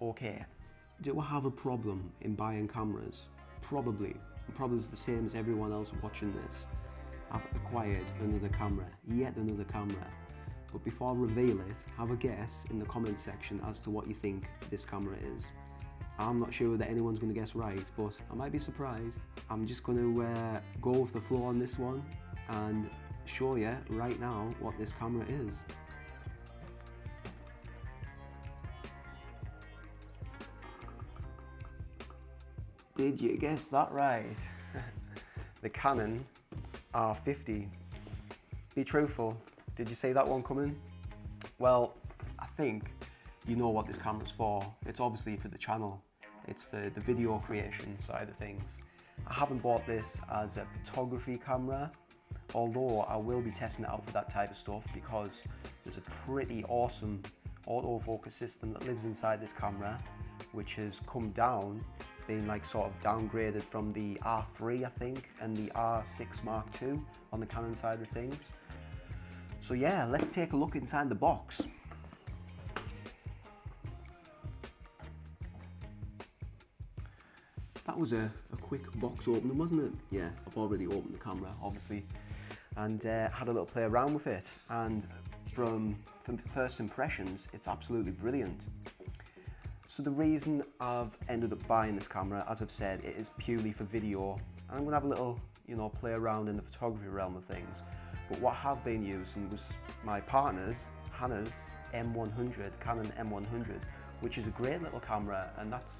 Okay, do I have a problem in buying cameras? Probably. I'm probably the same as everyone else watching this. I've acquired another camera, yet another camera. But before I reveal it, have a guess in the comments section as to what you think this camera is. I'm not sure that anyone's going to guess right, but I might be surprised. I'm just going to go with the flow on this one and show you right now what this camera is. Did you guess that right? The Canon R50. Be truthful, did you see that one coming? Well, I think you know what this camera's for. It's obviously for the channel. It's for the video creation side of things. I haven't bought this as a photography camera, although I will be testing it out for that type of stuff because there's a pretty awesome autofocus system that lives inside this camera, which has come down, being like sort of downgraded from the R3 I think and the R6 Mark II on the Canon side of things. So yeah, let's take a look inside the box. That was a quick box opening, wasn't it? Yeah, I've already opened the camera obviously and had a little play around with it, and from first impressions it's absolutely brilliant. So the reason I've ended up buying this camera, as I've said, it is purely for video. I'm going to have a little, play around in the photography realm of things. But what I have been using was my partner's, Hannah's M100, Canon M100, which is a great little camera, and that's,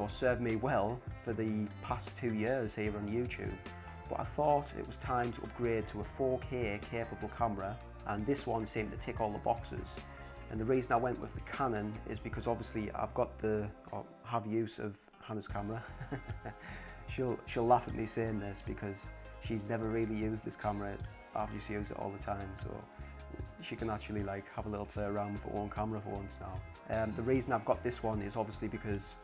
served me well for the past 2 years here on YouTube. But I thought it was time to upgrade to a 4K capable camera, and this one seemed to tick all the boxes. And the reason I went with the Canon is because obviously I've got have use of Hannah's camera. she'll laugh at me saying this because she's never really used this camera. I've just used it all the time, so she can actually have a little play around with her own camera for once now. The reason I've got this one is obviously because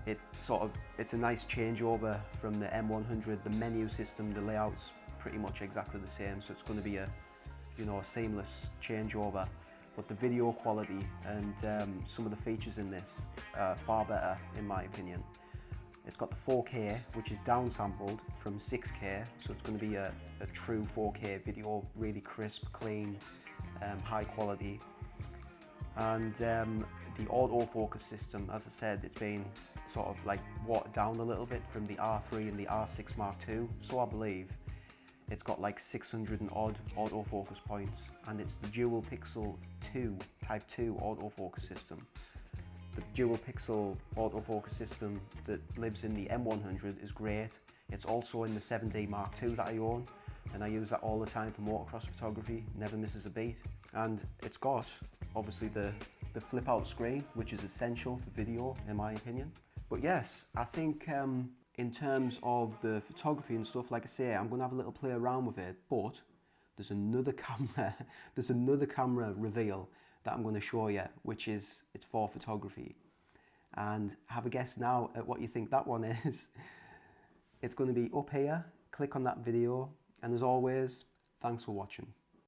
it's a nice changeover from the M100. The menu system, the layout's pretty much exactly the same, so it's going to be a seamless changeover. But the video quality and some of the features in this are far better in my opinion. It's got the 4K, which is downsampled from 6K, so it's going to be a true 4K video, really crisp, clean, high quality. And the autofocus system, as I said, it's been sort of watered down a little bit from the R3 and the R6 Mark II, so I believe. It's got 600 and odd autofocus points, and it's the dual pixel type 2 autofocus system. The dual pixel autofocus system that lives in the M100 is great. It's also in the 7D Mark II that I own, and I use that all the time for motocross photography, never misses a beat. And it's got obviously the flip out screen, which is essential for video in my opinion. But yes, I think in terms of the photography and stuff, like I say, I'm going to have a little play around with it, but there's another camera reveal that I'm going to show you, which is, it's for photography. And have a guess now at what you think that one is. It's going to be up here. Click on that video, and as always, thanks for watching.